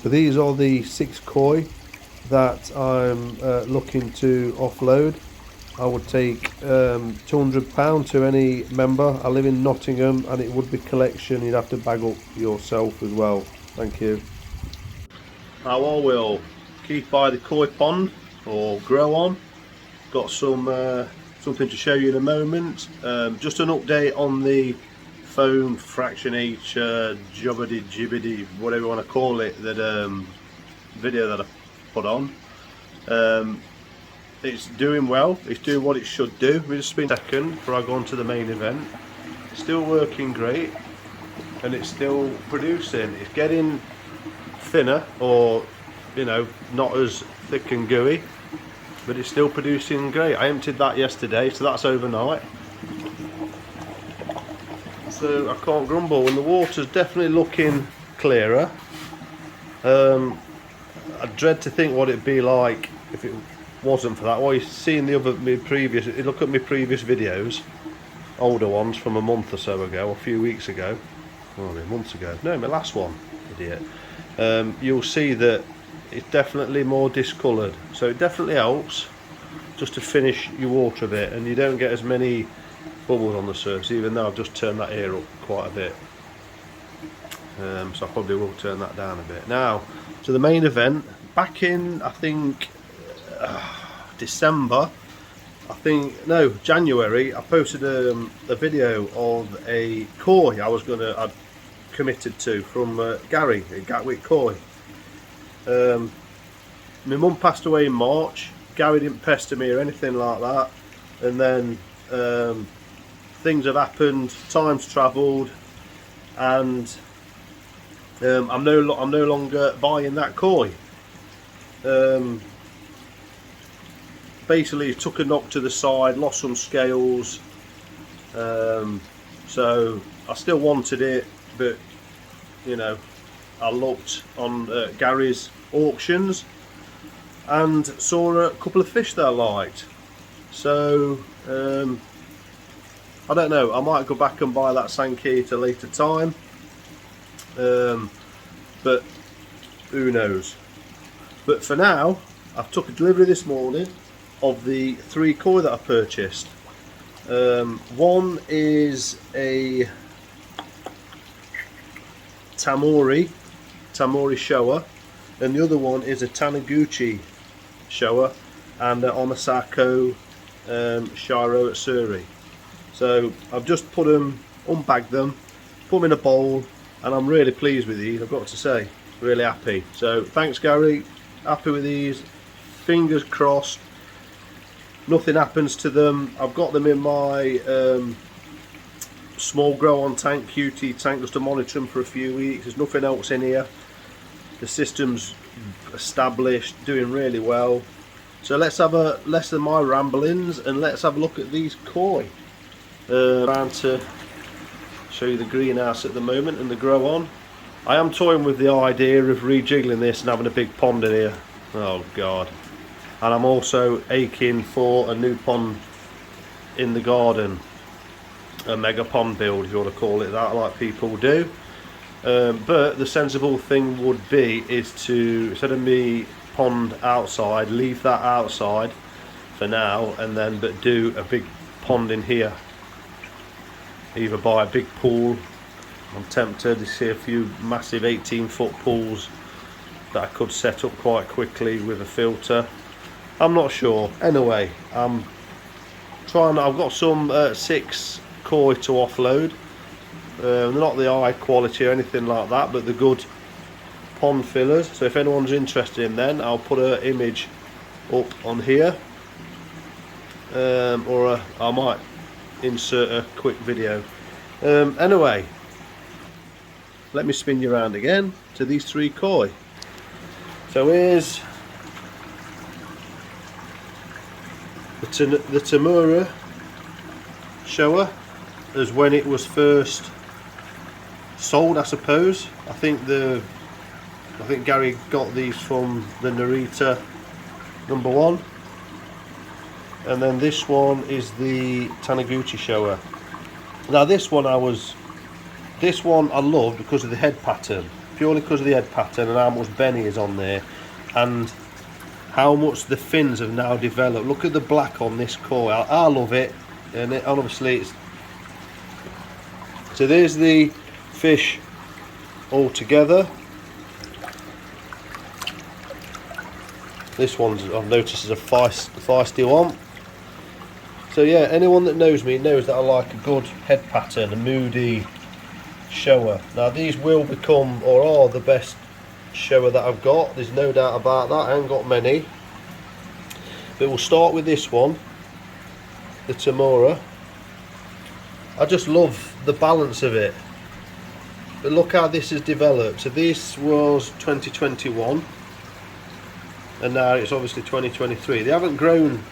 So these are the 6 koi that I'm looking to offload. I would take £200 to any member. I live in Nottingham and it would be collection. You'd have to bag up yourself as well. Thank you. Now I will keep by the koi pond or grow on. Got some something to show you in a moment. Just an update on the foam fraction H jubbity jibbity, whatever you want to call it, that video that I put on. It's doing well, it's doing what it should do. We'll just spin a second before I go on to the main event. It's still working great and it's still producing. It's getting thinner, or you know, not as thick and gooey, but it's still producing great. I emptied that yesterday, so that's overnight. So I can't grumble, and the water's definitely looking clearer. I dread to think what it'd be like if it wasn't for that. Well, you've seen look at my previous videos, older ones from a month or so ago, a few weeks ago, months ago. No, my last one, idiot. You'll see that it's definitely more discoloured, so it definitely helps just to finish your water a bit, and you don't get as many bubbles on the surface, even though I've just turned that here up quite a bit. So I probably will turn that down a bit. Now to the main event. Back in, I think, December, January, I posted a video of a koi I'd committed to from Gary at Gatwick Koi. My mum passed away in March. Gary didn't pester me or anything like that, and then things have happened, time's travelled, and I'm no longer buying that koi. Basically took a knock to the side, lost some scales, so I still wanted it, but you know, I looked on Gary's auctions and saw a couple of fish that I liked, so I don't know, I might go back and buy that Sankey at a later time, but who knows. But for now, I've took a delivery this morning of the 3 koi that I purchased. One is a Tamori shower, and the other one is a Taniguchi shower and an Omasako Shiro Atsuri. So I've just put them, unbagged them, put them in a bowl, and I'm really pleased with these, I've got to say, really happy. So thanks Gary, happy with these, fingers crossed nothing happens to them. I've got them in my small grow on tank, QT tank, just to monitor them for a few weeks. There's nothing else in here. The system's established, doing really well. So let's have a less than my ramblings and let's have a look at these koi. Trying to show you the greenhouse at the moment and the grow on. I am toying with the idea of rejiggling this and having a big pond in here. Oh god. And I'm also aching for a new pond in the garden. A mega pond build, if you want to call it that, like people do. But the sensible thing would be is to, instead of me pond outside, leave that outside for now, and then but do a big pond in here. Either buy a big pool. I'm tempted to see a few massive 18-foot pools that I could set up quite quickly with a filter. I'm not sure. Anyway, I'm trying. I've got some 6 koi to offload. They're not the high quality or anything like that, but the good pond fillers. So if anyone's interested in them, I'll put an image up on here, or I might insert a quick video. Anyway, let me spin you around again to these 3 koi. So here's the Tamura shower as when it was first sold, I suppose. I think Gary got these from the Narita #1, and then this one is the Taniguchi shower. Now this one I loved because of the head pattern. purely because of the head pattern and how much Benny is on there, and how much the fins have now developed. Look at the black on this koi. I love it, and obviously it's. So there's the fish all together. This one's, I've noticed, is a feisty one. So yeah, anyone that knows me knows that I like a good head pattern, a moody shower. Now these will become, or are, the best shower that I've got. There's no doubt about that. I haven't got many. But we'll start with this one, the Tamura. I just love the balance of it. But look how this has developed. So this was 2021. And now it's obviously 2023. They haven't grown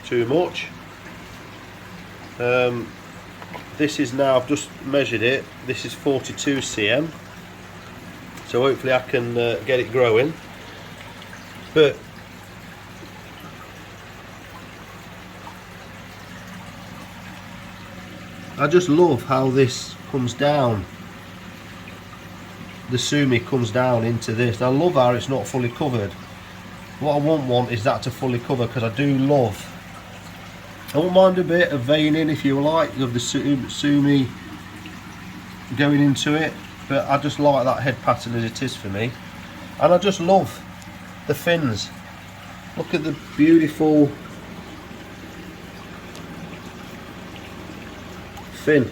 too much. This is now, I've just measured it, this is 42 cm. So hopefully I can get it growing. But I just love how this comes down. The sumi comes down into this. I love how it's not fully covered. What I want is that to fully cover, because I do love, I won't mind a bit of veining if you like, of the sumi going into it, but I just like that head pattern as it is for me. And I just love the fins. Look at the beautiful fin.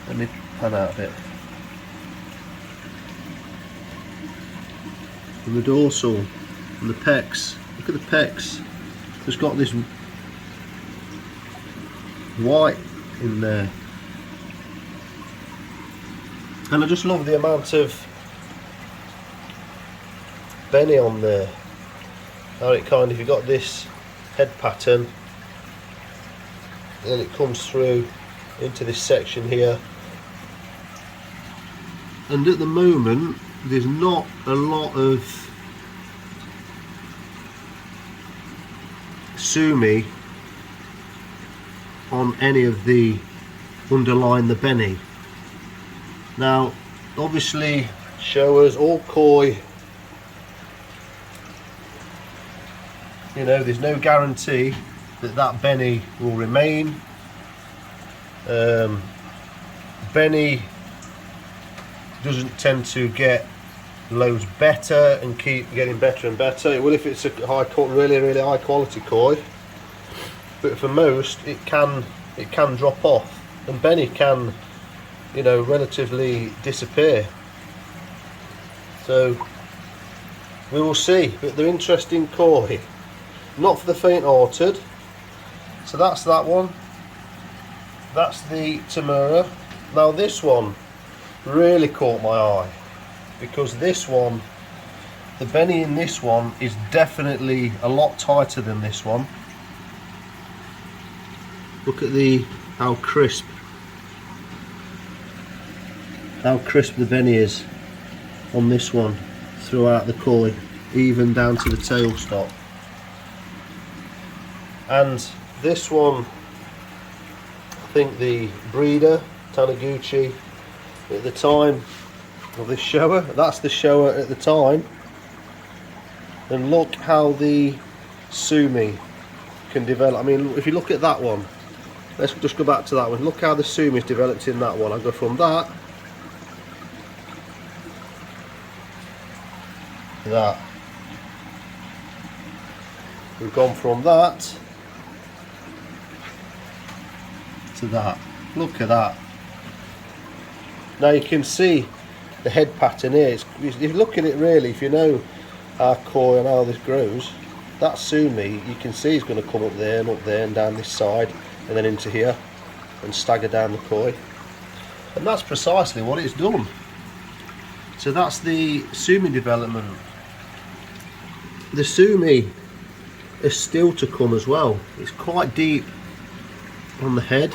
Let me pan out a bit. And the dorsal and the pecs. Look at the pecs. It's got this white in there. And I just love the amount of Benny on there. How it kind of, you've got this head pattern, then it comes through into this section here. And at the moment there's not a lot of sumi on any of the underlying the Benny. Now obviously showers, all koi, you know, there's no guarantee that that Benny will remain. Benny doesn't tend to get loads better and keep getting better and better. It will if it's a really high quality koi, but for most it can drop off, and Benny can, you know, relatively disappear. So we will see, but they're interesting koi, not for the faint-hearted. So that's that one. That's the Tamura. Now this one really caught my eye, because this one, the Benny in this one is definitely a lot tighter than this one. Look at how crisp the Benny is on this one throughout the koi, even down to the tail stop. And this one, I think the breeder Taniguchi at the time of this shower, that's the shower at the time, and look how the sumi can develop. I mean, if you look at that one, let's just go back to that one. Look how the sumi is developed in that one. I go from that to that. We've gone from that to that. Look at that. Now you can see the head pattern here. If you look at it really, if you know our koi and how this grows, that sumi you can see is going to come up there and down this side and then into here and stagger down the koi, and that's precisely what it's done. So that's the sumi development. The sumi is still to come as well. It's quite deep on the head.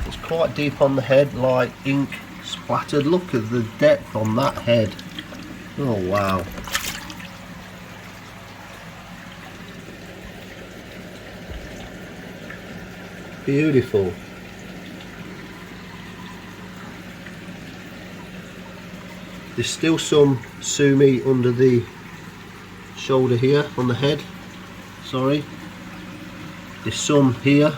It's quite deep on the head, like ink splattered. Look at the depth on that head. Oh wow. Beautiful. There's still some sumi under the shoulder here, on the head, sorry. There's some here.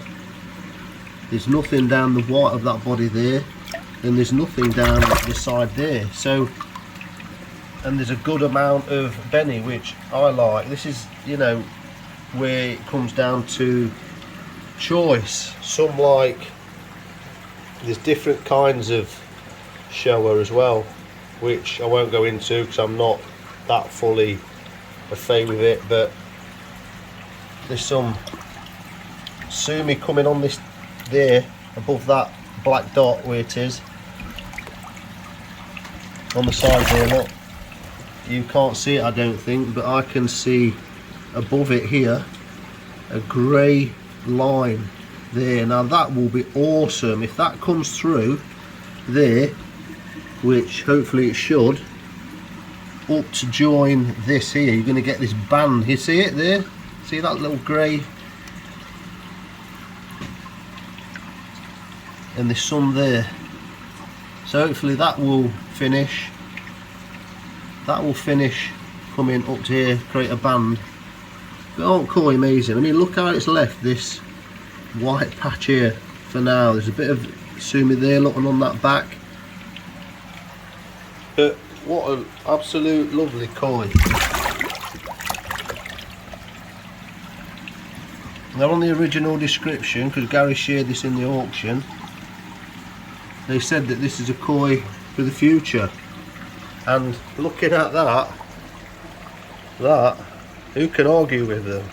There's nothing down the white of that body there, and there's nothing down the side there. So, and there's a good amount of Benny, which I like. This is, you know, where it comes down to choice. Some like, there's different kinds of shower as well, which I won't go into because I'm not that fully au fait with it, but there's some sumi coming on this there, above that black dot where it is on the side there. Look, you can't see it I don't think, but I can see above it here a grey line there. Now that will be awesome if that comes through there, which hopefully it should, up to join this here. You're going to get this band. You see it there? See that little grey? And there's some there. So hopefully that will finish. That will finish coming up to here, create a band. But aren't koi amazing? I mean, look how it's left this white patch here for now. There's a bit of sumi there looking on that back. But what an absolute lovely koi. Now on the original description, because Gary shared this in the auction, they said that this is a koi for the future. And looking at that, who can argue with them?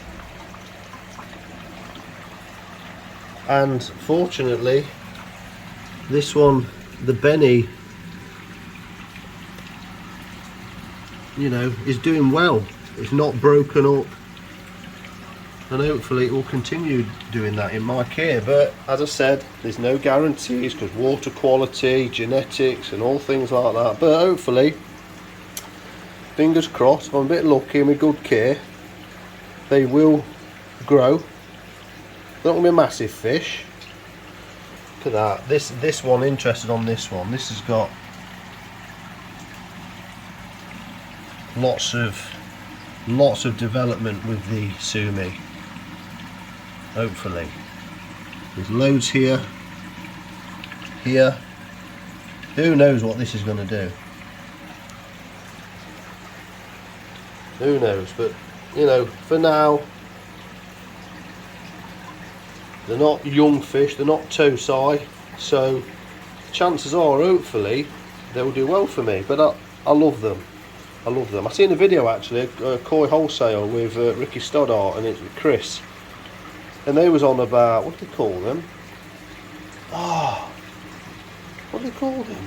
And fortunately, this one, the Benny, you know, is doing well. It's not broken up, and hopefully it will continue doing that in my care. But as I said, there's no guarantees because water quality, genetics and all things like that. But hopefully, fingers crossed, if I'm a bit lucky and with good care, they will grow. They're not going to be a massive fish. Look at that. This one, interested on this one. This has got lots of development with the sumi. Hopefully there's loads here. Who knows what this is going to do? Who knows? But you know, for now, they're not young fish, they're not tosai, so chances are hopefully they'll do well for me. But I love them. I love them. I seen a video actually, a koi wholesale with Ricky Stoddart and it's Chris, and they was on about, what do they call them? What do they call them?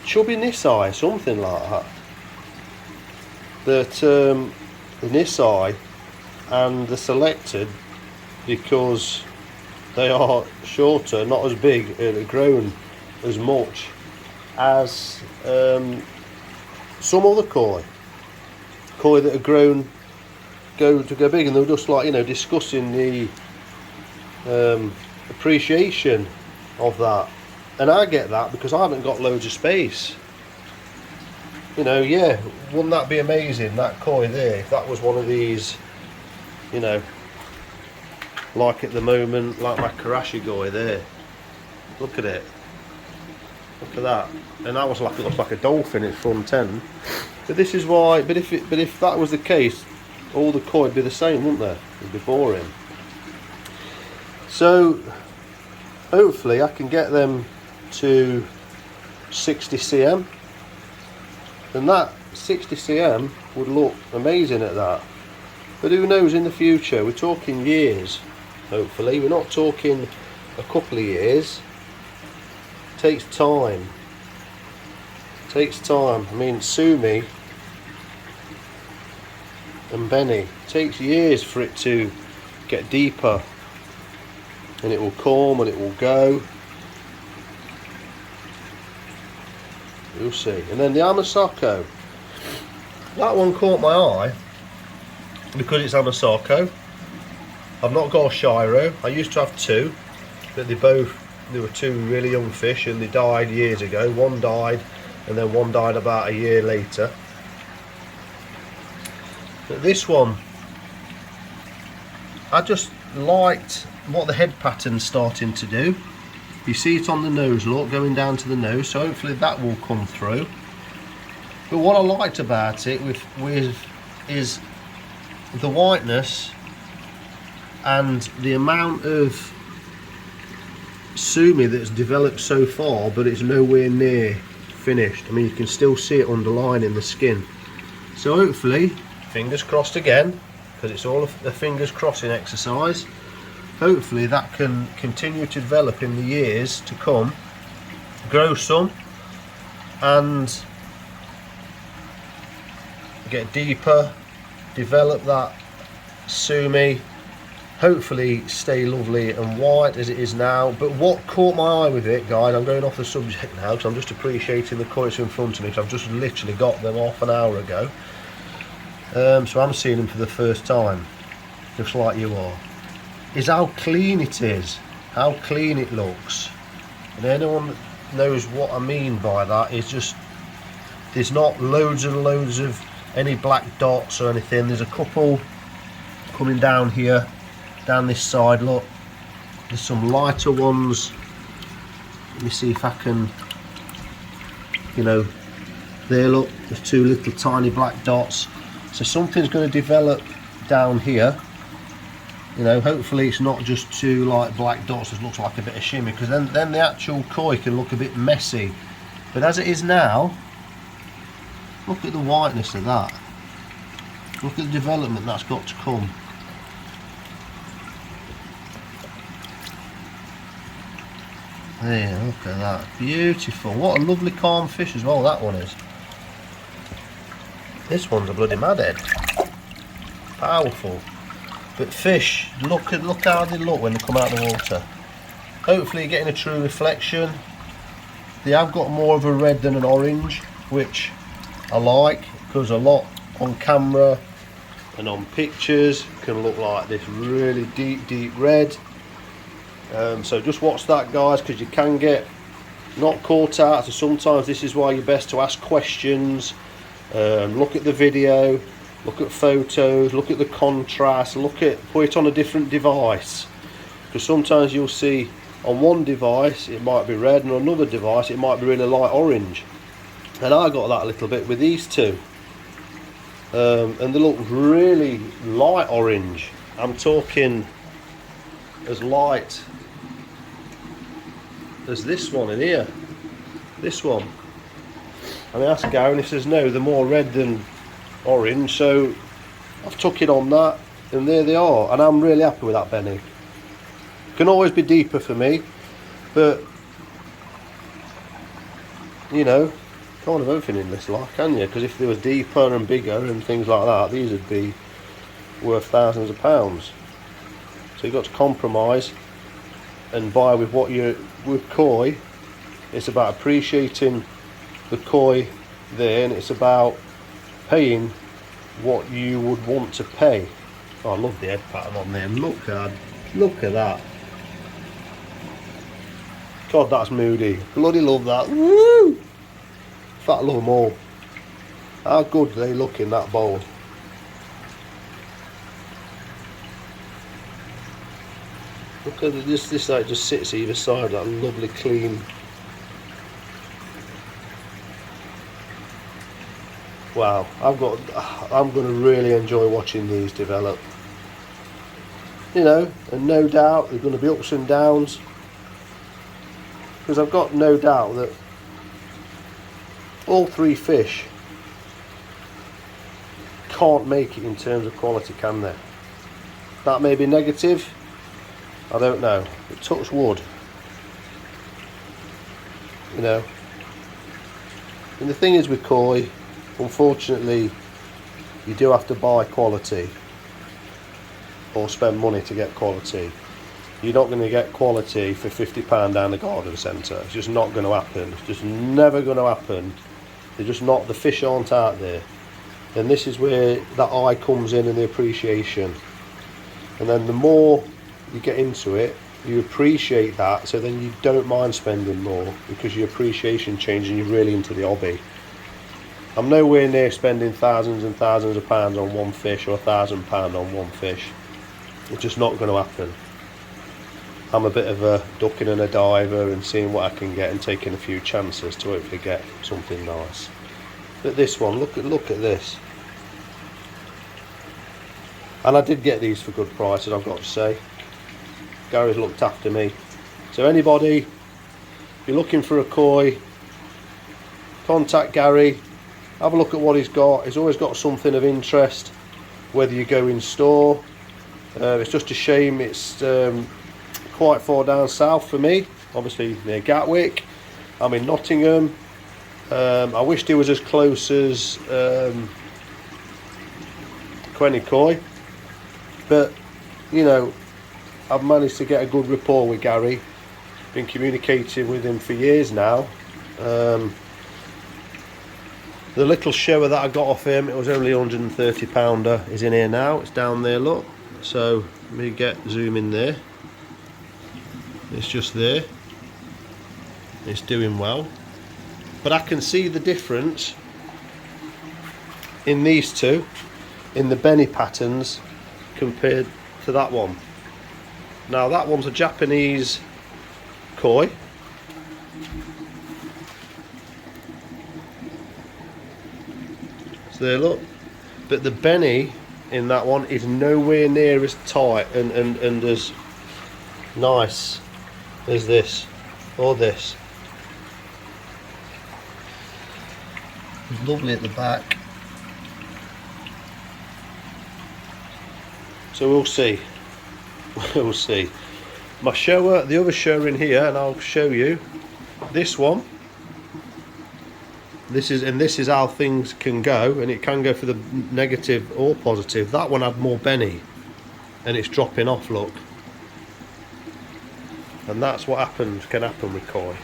Chubby Nisai, something like that. That the Nisai, and they're selected because they are shorter, not as big, and grown as much as some other koi that are grown go big. And they were just like, you know, discussing the appreciation of that. And I get that because I haven't got loads of space. You know, yeah, wouldn't that be amazing, that koi there, if that was one of these, you know, like at the moment, like my Karashi koi there. Look at it. Look at that. And that was like, it looks like a dolphin, its front end. But this is why, but if that was the case, all the koi would be the same, wouldn't they? It'd be boring. So hopefully I can get them to 60 cm. And that 60 cm would look amazing at that. But who knows in the future? We're talking years, hopefully. We're not talking a couple of years. It takes time. It takes time. I mean, sumi and Benny, it takes years for it to get deeper. And it will come and it will go. You'll see. And then the Amasako, that one caught my eye because it's Amasako. I've not got a Shiro. I used to have two, but they were two really young fish and they died years ago. One died and then one died about a year later. But this one, I just liked what the head pattern's starting to do. You see it on the nose, look, going down to the nose, so hopefully that will come through. But what I liked about it is the whiteness and the amount of sumi that's developed so far, but it's nowhere near finished. I mean, you can still see it underlining the skin. So hopefully, fingers crossed again, because it's all a fingers crossing exercise, hopefully that can continue to develop in the years to come, grow some and get deeper, develop that sumi, hopefully stay lovely and white as it is now. But what caught my eye with it, guys, I'm going off the subject now because I'm just appreciating the koi in front of me, because I've just literally got them half an hour ago. So I'm seeing them for the first time, just like you are, is how clean it is, how clean it looks. And anyone that knows what I mean by that is just, there's not loads and loads of any black dots or anything. There's a couple coming down here, down this side, look, there's some lighter ones. Let me see if I can, you know, there, look, there's two little tiny black dots. So something's going to develop down here, you know. Hopefully it's not just two like black dots that looks like a bit of shimmy, because then the actual koi can look a bit messy. But as it is now, look at the whiteness of that, look at the development that's got to come. There, look at that, beautiful. What a lovely calm fish as well that one is. This one's a bloody madhead, powerful. But fish, look how they look when they come out of the water. Hopefully you're getting a true reflection. They have got more of a red than an orange, which I like, because a lot on camera and on pictures can look like this really deep red. So just watch that, guys, because you can get not caught out. So sometimes this is why you're best to ask questions. Look at the video, look at photos, look at the contrast, put it on a different device, because sometimes you'll see on one device it might be red and on another device it might be really light orange. And I got that a little bit with these two, and they look really light orange. I'm talking as light as this one in here, this one. And I asked Gary and he says no, they're more red than orange, so I've took it on that, and there they are, and I'm really happy with that, Benny. Can always be deeper for me, but you know, can't have everything in this life, can you? Because if they were deeper and bigger and things like that, these would be worth thousands of pounds. So you've got to compromise and buy with what you're with koi. It's about appreciating the koi there, and it's about paying what you would want to pay. Oh, I love the head pattern on there. Look at that. God, that's moody. Bloody love that. Woo! In fact, I love them all. How good do they look in that bowl? Look at this like just sits either side of that lovely clean. Wow, I'm going to really enjoy watching these develop. You know, and no doubt there's going to be ups and downs, because I've got no doubt that all three fish can't make it in terms of quality, can they? That may be negative, I don't know, but touch wood, you know. And the thing is with koi, unfortunately, you do have to buy quality or spend money to get quality. You're not going to get quality for £50 down the garden centre. It's just not going to happen. It's just never going to happen. They're just not, the fish aren't out there. And this is where that eye comes in and the appreciation. And then the more you get into it, you appreciate that, so then you don't mind spending more because your appreciation changes and you're really into the hobby. I'm nowhere near spending thousands and thousands of pounds on one fish, or £1,000 on one fish. It's just not going to happen. I'm a bit of a ducking and a diver and seeing what I can get and taking a few chances to hopefully get something nice. But this one, look at this. And I did get these for good prices, I've got to say. Gary's looked after me. So anybody, if you're looking for a koi, contact Gary. Have a look at what he's got. He's always got something of interest, whether you go in store. It's just a shame it's quite far down south for me, obviously near Gatwick. I'm in Nottingham. I wished he was as close as Gatwick Koi, but you know, I've managed to get a good rapport with Gary. Been communicating with him for years now. The little shower that I got off him, it was only £130, is in here now. It's down there, look. So let me zoom in there. It's just there. It's doing well. But I can see the difference in these two, in the Benny patterns, compared to that one. Now that one's a Japanese koi. So there, look. But the Benny in that one is nowhere near as tight and as nice as this or this. It's lovely at the back. So we'll see. We'll see. My shower, the other shower in here, and I'll show you this one. This is how things can go, and it can go for the negative or positive. That one had more Benny, and it's dropping off, look. And that's what can happen with koi.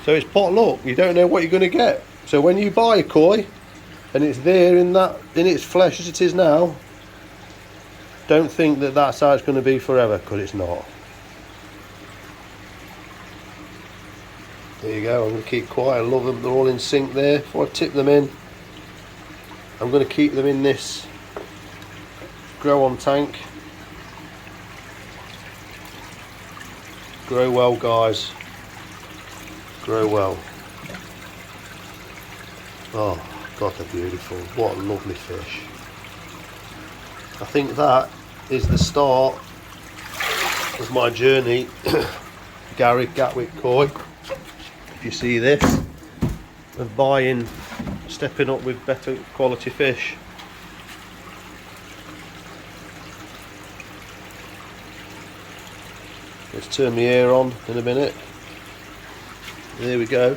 So it's pot luck. You don't know what you're going to get. So when you buy a koi, and it's there in its flesh as it is now, don't think that that's how it's going to be forever, because it's not. There you go. I'm going to keep quiet. I love them. They're all in sync there. Before I tip them in, I'm going to keep them in this grow on tank. Grow well, guys. Grow well. Oh God, they're beautiful. What a lovely fish. I think that is the start of my journey. Gatwick Koi. If you see this, of buying, stepping up with better quality fish. Let's turn the air on in a minute. There we go.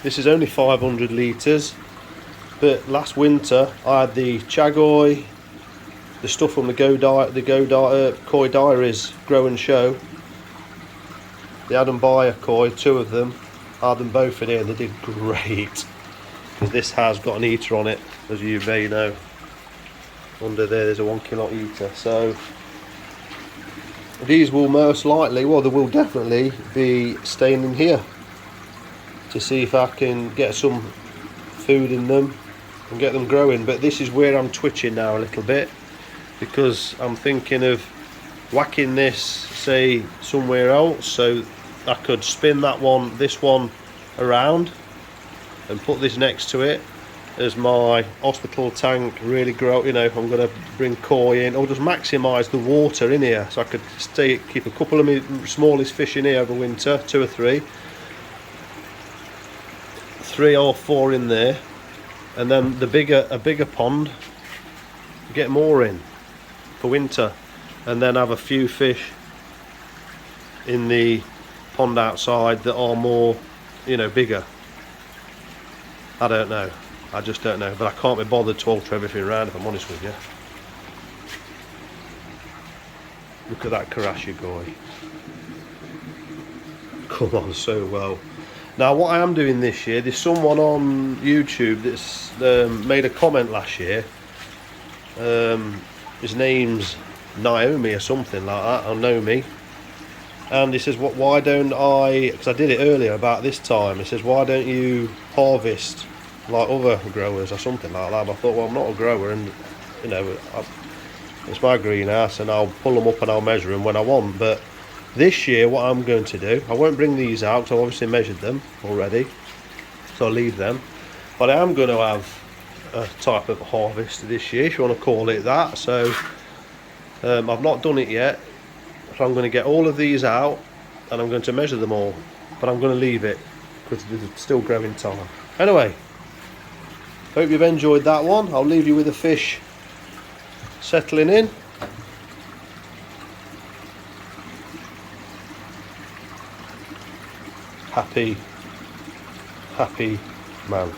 This is only 500 litres, but last winter I had the Chagoi, the stuff from the Koi Diaries Grow and Show. They had them buy a koi, 2 of them. I had them both in here and they did great. Because this has got an heater on it, as you may know. Under there's a 1 kilo heater. So these will most likely, well, they will definitely be staying in here to see if I can get some food in them and get them growing. But this is where I'm twitching now a little bit, because I'm thinking of whacking this, say, somewhere else, so I could spin this one around and put this next to it as my hospital tank. Really grow, you know, I'm going to bring koi in, or just maximise the water in here, so I could keep a couple of my smallest fish in here over winter, 2 or 3 or 4 in there, and then a bigger pond, get more in for winter, and then have a few fish in the pond outside that are more, you know, bigger. I don't know. I just don't know. But I can't be bothered to alter everything around, if I'm honest with you. Look at that Karashi koi. Come on so well. Now what I am doing this year, there's someone on YouTube that's made a comment last year. His name's Naomi or something like that, or Nomi. And he says, "What? Why don't I?" Because I did it earlier about this time. He says, "Why don't you harvest like other growers or something like that?" But I thought, well, I'm not a grower, and you know, it's my greenhouse, and I'll pull them up and I'll measure them when I want. But this year, what I'm going to do, I won't bring these out because I've obviously measured them already, so I'll leave them. But I am going to have a type of harvest this year, if you want to call it that. So I've not done it yet. So I'm going to get all of these out and I'm going to measure them all, but I'm going to leave it because it's still growing time. Anyway, hope you've enjoyed that one. I'll leave you with the fish settling in. Happy man.